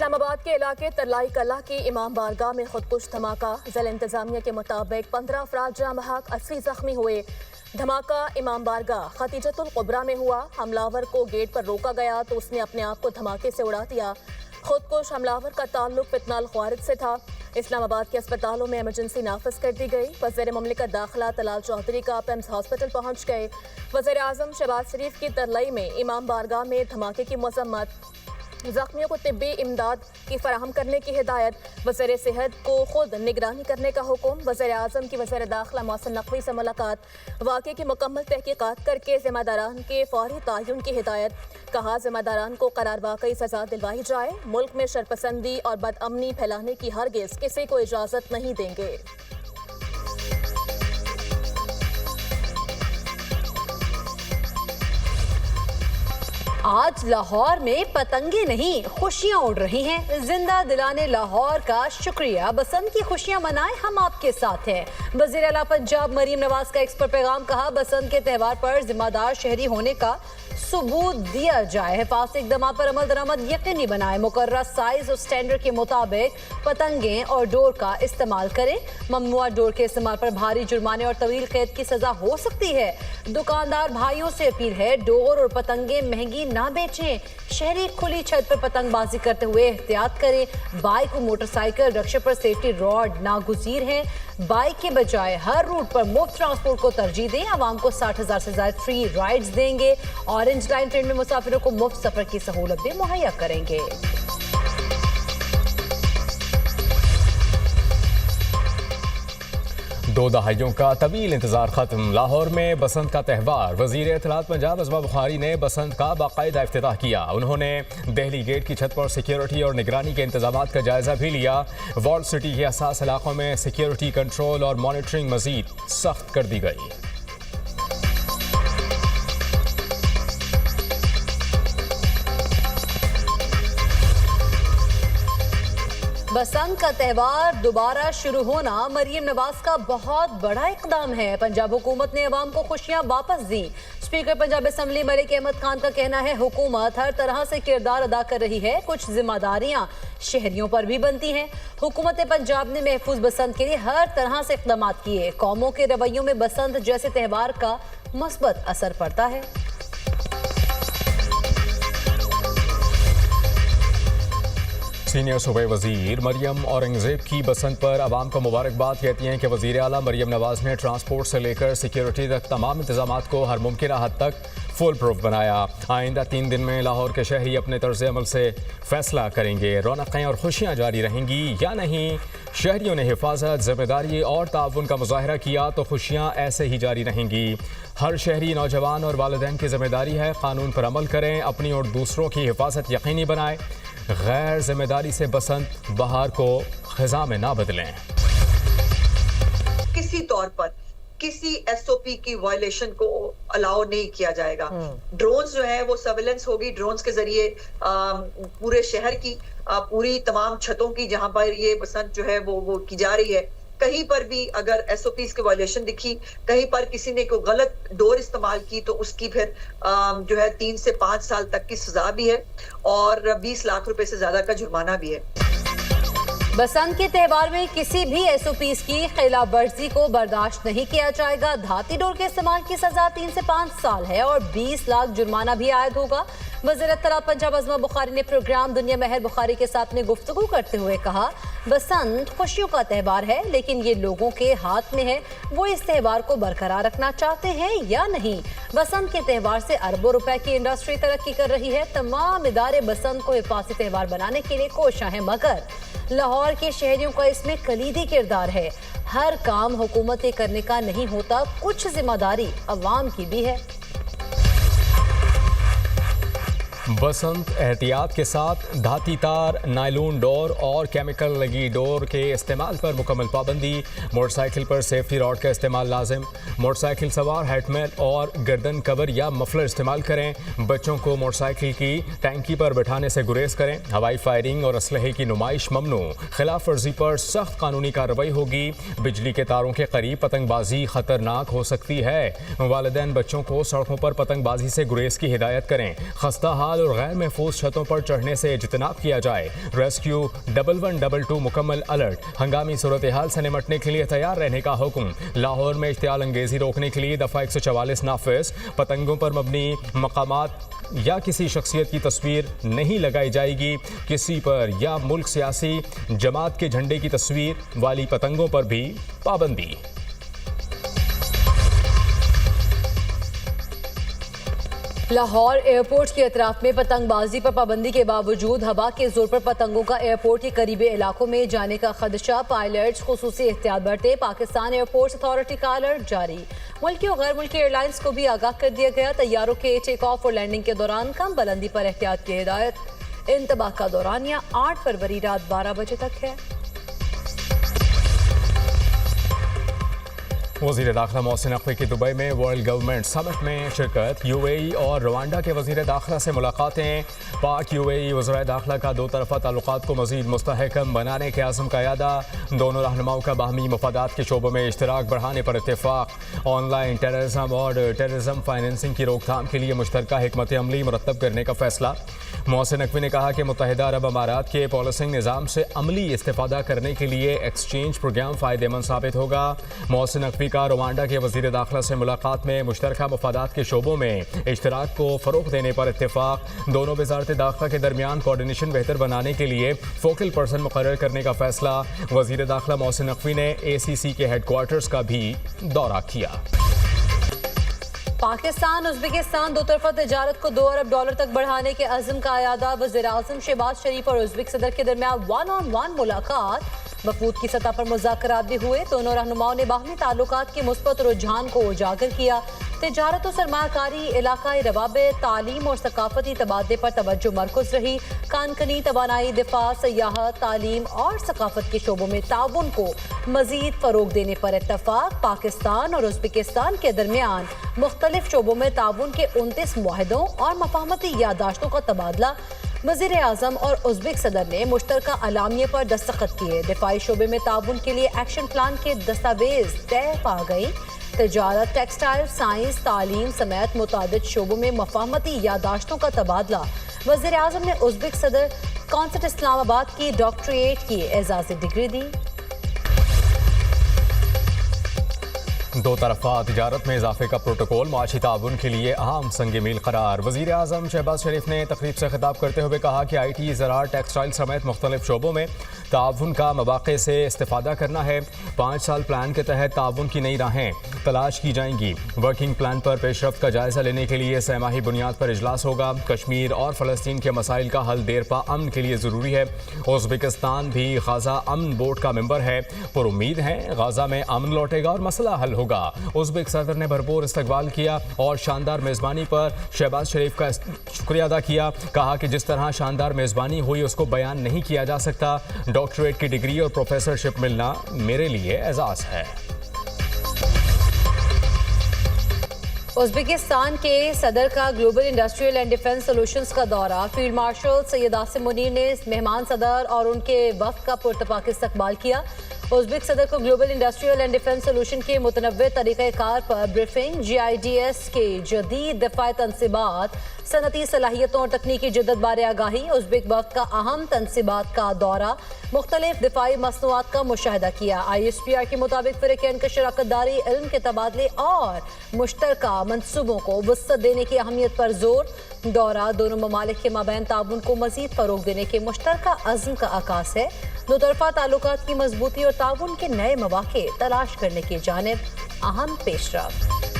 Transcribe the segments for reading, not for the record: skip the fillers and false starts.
इस्लामाबाद के इलाके तरलाई कला की इमाम बारगाह में खुदकुश धमाका। ज़िला इंतजामिया के मुताबिक 15 अफराद जाँ बहक 80 जख्मी हुए। धमाका इमाम बारगाह खतीजतुल कुबरा में हुआ। हमलावर को गेट पर रोका गया तो उसने अपने आप को धमाके से उड़ा दिया। खुदकुश हमलावर का ताल्लुक फितनाल ख्वारिज से था। इस्लामाबाद के अस्पतालों में इमरजेंसी नाफिज कर दी गई। वज़ीर ममलिकत दाखिला तलाल चौधरी का पिम्स हॉस्पिटल पहुंच गए। वज़ीर आज़म शहबाज शरीफ की तरलई में इमाम बारगाह में धमाके की मजम्मत। जख्मियों को तिब्बी इमदाद की फराहम करने की हिदायत। वज़ीर सेहत को खुद निगरानी करने का हुक्म। वज़ीर आज़म की वज़ीर दाखिला मोहसिन नकवी से मुलाकात। वाक़े की मुकम्मल तहकीकात करके ज़िम्मेदारान के फौरी तयन की हिदायत। कहा ज़िम्मेदारान को करार वाकई सजा दिलवाई जाए। मुल्क में शरपसंदी और बदअमनी फैलाने की हरगिज़ किसी को इजाज़त नहीं देंगे। आज लाहौर में पतंगे नहीं खुशियां उड़ रही हैं। जिंदा दिलाने लाहौर का शुक्रिया। बसंत की खुशियां मनाएं, हम आपके साथ हैं। वज़ीर आला पंजाब मरीम नवाज का एक्स पर पैगाम। कहा बसंत के त्यौहार पर जिम्मेदार शहरी होने का सबूत दिया जाए। हिफाजती इक़दाम पर अमल दरामद यकीनी बनाए। मुकर्रर साइज और स्टैंडर्ड के मुताबिक पतंगें और डोर का इस्तेमाल करें। ममनुआ डोर के इस्तेमाल पर भारी जुर्माने और तवील कैद की सजा हो सकती है। दुकानदार भाइयों से अपील है डोर और पतंगे महंगी ना बेचें। शहरी खुली छत पर पतंगबाजी करते हुए एहतियात करें। बाइक और मोटरसाइकिल रक्षा पर सेफ्टी रॉड नागुज़ीर हैं। बाइक के बजाय हर रूट पर मुफ्त ट्रांसपोर्ट को तरजीह दें। आवाम को 60,000 से ज्यादा फ्री राइड्स देंगे। ऑरेंज लाइन ट्रेन में मुसाफिरों को मुफ्त सफर की सहूलत भी मुहैया करेंगे। 2 दहाइयों का तवील इंतजार खत्म। लाहौर में बसंत का त्यौहार। वज़ीर इत्तलात पंजाब अज़मा बुखारी ने बसंत का बाकायदा इफ्तिताह किया। उन्होंने दिल्ली गेट की छत पर सिक्योरिटी और निगरानी के इंतजाम का जायजा भी लिया। वॉल सिटी के हसास इलाकों में सिक्योरिटी कंट्रोल और मॉनिटरिंग मजीद सख्त कर दी गई। बसंत का त्यौहार दोबारा शुरू होना मरीम नवाज का बहुत बड़ा इकदाम है। पंजाब हुकूमत ने अवाम को खुशियां वापस दी। स्पीकर पंजाब असम्बली मलिक अहमद खान का कहना है हुकूमत हर तरह से किरदार अदा कर रही है। कुछ जिम्मेदारियां शहरियों पर भी बनती हैं। हुकूमत पंजाब ने महफूज बसंत के लिए हर तरह से इकदाम किए। कौमों के रवैयों में बसंत जैसे त्यौहार का मस्बत असर पड़ता है। सीनियर सूबे वजीर मरियम औरंगजेब की बसंत पर आवाम को मुबारकबाद कहती हैं कि वजीर आला मरियम नवाज ने ट्रांसपोर्ट से लेकर सिक्योरिटी तक तमाम इंतजाम को हर मुमकिन हद तक फुल प्रूफ बनाया। आइंदा 3 दिन में लाहौर के शहरी अपने तर्ज अमल से फैसला करेंगे रौनकें और खुशियाँ जारी रहेंगी या नहीं। शहरियों ने हिफाजत, जिम्मेदारी और ताउन का मुजाहरा किया तो खुशियाँ ऐसे ही जारी रहेंगी। हर शहरी, नौजवान और वालिदैन की जिम्मेदारी है कानून पर अमल करें, अपनी और दूसरों की हिफाजत यकीनी बनाएं। गैर जिम्मेदारी से बसंत बहार को खिजा में ना बदलें। किसी तौर पर किसी एसओपी की वायलेशन को अलाउ नहीं किया जाएगा। ड्रोन्स जो है वो सर्विलेंस होगी। ड्रोन्स के जरिए पूरे शहर की पूरी तमाम छतों की जहां पर ये बसंत जो है वो की जा रही है, कहीं पर भी अगर एसओपीज के वायलेशन दिखी, कहीं पर किसी ने कोई गलत डोर इस्तेमाल की तो उसकी फिर जो है 3 से 5 साल तक की सजा भी है और 20 लाख रुपए से ज्यादा का जुर्माना भी है। बसंत के त्यौहार में किसी भी एसओपीज की खिलाफ वर्जी को बर्दाश्त नहीं किया जाएगा। धाती डोर के इस्तेमाल की सजा 3 से 5 साल है और 20 लाख जुर्माना भी आयद होगा। वज़ीर इत्तलात पंजाब अज़मा बुखारी ने प्रोग्राम दुनिया महर बुखारी के साथ में गुफ्तगू करते हुए कहा बसंत खुशियों का त्यौहार है लेकिन ये लोगों के हाथ में है वो इस त्यौहार को बरकरार रखना चाहते हैं या नहीं। बसंत के त्यौहार से अरबों रुपए की इंडस्ट्री तरक्की कर रही है। तमाम इदारे बसंत को हिफाजती त्यौहार बनाने के लिए कोशा है मगर लाहौर के शहरियों का इसमें कलीदी किरदार है। हर काम हुकूमत करने का नहीं होता, कुछ जिम्मेदारी अवाम की भी है। बसंत एहतियात के साथ धाती तार, नायलून डोर और केमिकल लगी डोर के इस्तेमाल पर मुकम्मल पाबंदी। मोटरसाइकिल पर सेफ्टी रॉड का इस्तेमाल लाजिम। मोटरसाइकिल सवार हेलमेट और गर्दन कवर या मफलर इस्तेमाल करें। बच्चों को मोटरसाइकिल की टैंकी पर बैठाने से गुरेज करें। हवाई फायरिंग और असलहे की नुमाइश ममनू। खिलाफ वर्जी पर सख्त कानूनी कार्रवाई होगी। बिजली के तारों के करीब पतंगबाजी खतरनाक हो सकती है। वालिदैन बच्चों को सड़कों पर पतंगबाजी से गुरेज की हिदायत करें। खस्ता हाल इस्तेमाल और गैर महफूज छतों पर चढ़ने से इजतनाब किया जाए। रेस्क्यू 1122 मुकम्मल अलर्ट। हंगामी सूरत हाल से निमटने के लिए तैयार रहने का हुक्म। लाहौर में इश्तियाल अंगेजी रोकने के लिए दफ़ा 144 नाफिज। पतंगों पर मबनी मकामात या किसी शख्सियत की तस्वीर नहीं लगाई जाएगी। किसी पर या मुल्क सियासी जमात के झंडे की तस्वीर वाली पतंगों पर भी पाबंदी। लाहौर एयरपोर्ट के अतराफ में पतंगबाजी पर पाबंदी के बावजूद हवा के जोर पर पतंगों का एयरपोर्ट के करीबी इलाकों में जाने का खदशा। पायलट्स खुसूसी एहतियात बरते। पाकिस्तान एयरपोर्ट्स अथॉरिटी का अलर्ट जारी। मुल्की और गैर मुल्की एयरलाइंस को भी आगाह कर दिया गया। तैयारों के टेक ऑफ और लैंडिंग के दौरान कम बुलंदी पर एहतियात की हिदायत। इंतबाह का दौरानिया 8 फरवरी रात 12 बजे तक है। वज़ीर दाखिला मोहसिन नकवी की दुबई में वर्ल्ड गवर्नमेंट समिट में शिरकत। यूएई और रवांडा के वज़ीर दाखिला से मुलाकातें। पाक यूएई वज़ीर दाखिला का दो तरफ़ा ताल्लुकात को मज़ीद मुस्तहकम बनाने के आज़म का यादा। दोनों रहनुमाओं का बाहमी मफादात के शोबों में इश्तराक बढ़ाने पर इत्तेफाक। ऑनलाइन टेररिज्म और टेररिज्म फाइनेंसिंग की रोकथाम के लिए मुश्तरका हिकमत अमली मुरतब करने का फैसला। मोहसिन नकवी ने कहा कि मुत्तहिदा अरब अमारात के पॉलिसिंग निज़ाम से अमली इस्तेफादा करने के लिए एक्सचेंज प्रोग्राम फ़ायदेमंद साबित होगा। मोहसिन नकवी का रवांडा के वज़ीर दाखिला से मुलाकात में मुश्तरका मफादात के शोबों में इश्तराक को फ़रोग़ देने पर इत्तेफाक। दोनों वज़ारत दाखिला के दरमियान कोऑर्डिनेशन बेहतर बनाने के लिए फोकल पर्सन मुकर्रर करने का फैसला। वज़ीर दाखिला मोहसिन नकवी ने ACC के हेडक्वार्टर्स का भी दौरा किया। पाकिस्तान उज़्बेकिस्तान दो तरफा तजारत को $2 अरब तक बढ़ाने के अज़्म का अयादा। वज़ीर आज़म शहबाज शरीफ और उज़्बेक सदर के दरमियान 1-on-1 मुलाकात। वफूद की सतह पर मुज़ाकरात भी हुए। दोनों रहनुमाओं ने बाहमी ताल्लुकात के मुस्बत रुझान को उजागर किया। तिजारत और सरमायाकारी, इलाकाई रवाबित, तालीम और सकाफती तबादले पर तवज्जो मरकूज़ रही। कानकनी, तवानाई, दिफा, सयाहत, तालीम और सकाफत के शोबों में ताउन को मजीद फ़रोग़ देने पर इत्तफ़ाक़। पाकिस्तान और उज़्बेकिस्तान के दरमियान मुख्तलिफ शोबों में ताउन के 29 मुआहदों और मफाहमती यादाश्तों का तबादला। वज़ीर आज़म और उज़्बेक सदर ने मुश्तरका अलामिये पर दस्तखत किए। दिफाई शोबे में ताउन के लिए एक्शन प्लान के दस्तावेज तय पा गई। तिजारत, टेक्सटाइल, साइंस, तालीम समेत मुताबिद शोबों में मफाहमती यादाश्तों का तबादला। वज़ीर आज़म ने उज़्बेक सदर कॉन्सर्ट इस्लामाबाद की डॉक्टरेट की एजाज़ी डिग्री दी। दो तरफा तिजारत में इजाफे का प्रोटोकॉल माशी ताउन के लिए अहम संग मील करार। वज़ीर आज़म शहबाज शरीफ ने तकरीब से खिताब करते हुए कहा कि IT, ज़राअत, टेक्सटाइल समेत मुख्तलिफ शोबों में ताउन का मौक़े से इस्तेफ़ादा करना है। 5 साल प्लान के तहत ताउन की नई राहें तलाश की जाएंगी। वर्किंग प्लान पर पेशरफ्त का जायज़ा लेने के लिए सहमाही बुनियाद पर इजलास होगा। कश्मीर और फ़लस्तीन के मसाइल का हल देरपा अमन के लिए ज़रूरी है। उज़्बेकिस्तान भी गाज़ा अमन बोर्ड का मेंबर है। पर उम्मीद है गाज़ा में अमन लौटेगा और मसला हल होगा। उज़्बेक सदर ने भरपूर इस्तकबाल किया और शानदार मेज़बानी पर शहबाज शरीफ का शुक्रिया अदा किया। कहा कि जिस तरह शानदार मेज़बानी हुई उसको बयान नहीं किया जा सकता। डॉक्टरेट की डिग्री और प्रोफेसरशिप मिलना मेरे लिए एजाज़ है। उज़्बेकिस्तान के सदर का global industrial and defence solutions का दौरा। फील्ड मार्शल सैयद आसिम मुनीर ने मेहमान सदर और उनके वफ़द का पुरतपाक इस्तकबाल किया। उज़्बेक सदर को global industrial and defence solution के मुतनव्वे तरीक़ाकार पर ब्रीफिंग। GIDS के जदीद दिफ़ाई तनसीबात, सनती सलाहियतों और तकनीकी जद्दत बारे आगाही। उज़्बेक वफ़द का अहम तनसीबात का दौरा। मुख्तलिफ दिफ़ाई मसनूआत का मुशाहिदा किया। ISPR के मुताबिक फ़िरक़ैन की शराकत दारी, इल्म के तबादले और मुश्तरका मनसूबों को वसअत देने की अहमियत पर जोर। दौरा दोनों ममालिक के माबैन ताउन को मज़ीद फ़रोग़ देने के मुश्तरका अज़्म का आकाश है। दो तरफ़ा ताल्लुकात की मजबूती और ताउन के नए मौक़े तलाश करने की जानिब अहम पेशरफ्त।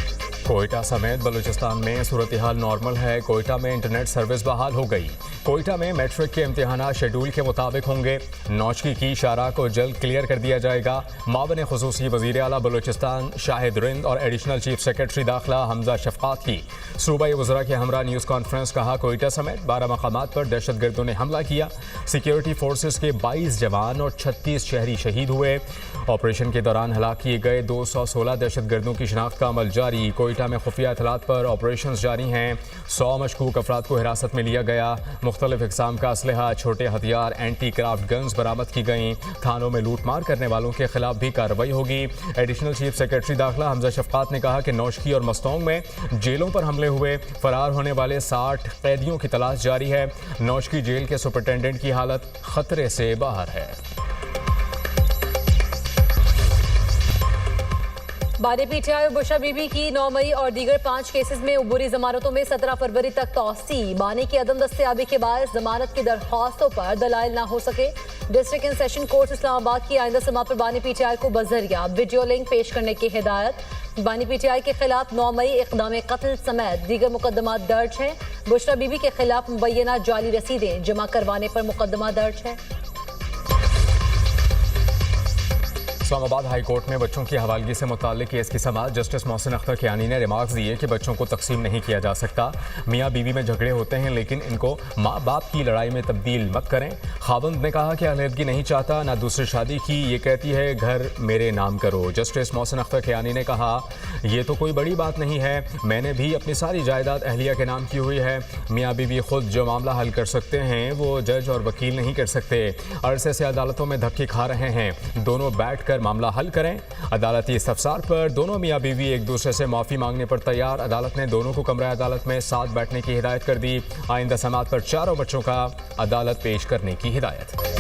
कोयटा समेत बलूचिस्तान में सूरत हाल नॉर्मल है। कोयटा में इंटरनेट सर्विस बहाल हो गई। कोयटा में मैट्रिक के इम्तिहानात शेड्यूल के मुताबिक होंगे। नौचकी की शारा को जल्द क्लियर कर दिया जाएगा। मावन खुसूसी वज़ीर आला बलूचिस्तान शाहिद रिंद और एडिशनल चीफ सेक्रेटरी दाखिला हमजा शफ़क़ात की सूबाई वज़रा के हमरा न्यूज़ कॉन्फ्रेंस। कहा कोयटा समेत 12 मकामात पर दहशतगर्दों ने हमला किया। सिक्योरिटी फोर्सेस के 22 जवान और 36 शहरी शहीद हुए। ऑपरेशन के दौरान हलाक किए गए 216 दहशतगर्दों की शिनाख्त का अमल जारी। कोयटा में खुफिया इतलात पर ऑपरेशन जारी हैं। 100 मशकूक अफराद को हिरासत में लिया गया। मुख्तलिफ इकसाम का असलहा, छोटे हथियार, एंटी क्राफ्ट गन्स बरामद की गई। थानों में लूटमार करने वालों के खिलाफ भी कार्रवाई होगी। एडिशनल चीफ सेक्रेटरी दाखिला हमजा शफकात ने कहा कि नौशकी और मस्तोंग में जेलों पर हमले हुए। फरार होने वाले 60 कैदियों की तलाश जारी है। नौशकी जेल के सुपरिटेंडेंट की हालत खतरे से बाहर है। बानी पीटीआई और बुशरा बीबी की 9 मई और दीगर 5 केसेस में उबूरी जमानतों में 17 फरवरी तक तौसी। बानी की अदम दस्तयाबी के बाद जमानत की दरख्वास्तों पर दलाइल ना हो सके। District and session court Islamabad की आइंदा समात पर बानी पीटीआई को बजरिया वीडियो लिंक पेश करने की हिदायत। बानी पीटीआई के खिलाफ 9 मई इक़दाम कत्ल समेत दीगर मुकदमा दर्ज हैं। बुशरा बीबी के खिलाफ मुबैना जाली रसीदें जमा करवाने पर मुकदमा दर्ज है। इस्लामाबाद हाई कोर्ट में बच्चों की हवालगी से मुताल्लिक केस की समाअत जस्टिस मोहसिन अख्तर कियानी ने रिमार्क्स दिए कि बच्चों को तकसीम नहीं किया जा सकता। मियाँ बीवी में झगड़े होते हैं लेकिन इनको माँ बाप की लड़ाई में तब्दील मत करें। खावंद ने कहा कि अलहदगी नहीं चाहता, ना दूसरी शादी की, ये कहती है घर मेरे नाम करो। जस्टिस मोहसिन अख्तर कियानी ने कहा ये तो कोई बड़ी बात नहीं है, मैंने भी अपनी सारी जायदाद अहलिया के नाम की हुई है। मियाँ बीवी खुद जो मामला हल कर सकते हैं वो जज और वकील नहीं कर सकते। अरसे से अदालतों में धक्के खा रहे हैं, दोनों बैठ कर मामला हल करें। अदालती इस्तफसार पर दोनों मियाँ बीवी एक दूसरे से माफ़ी मांगने पर तैयार। अदालत ने दोनों को कमरा अदालत में साथ बैठने की हिदायत कर दी। आइंदा समाअत पर चारों बच्चों का अदालत पेश करने की हिदायत।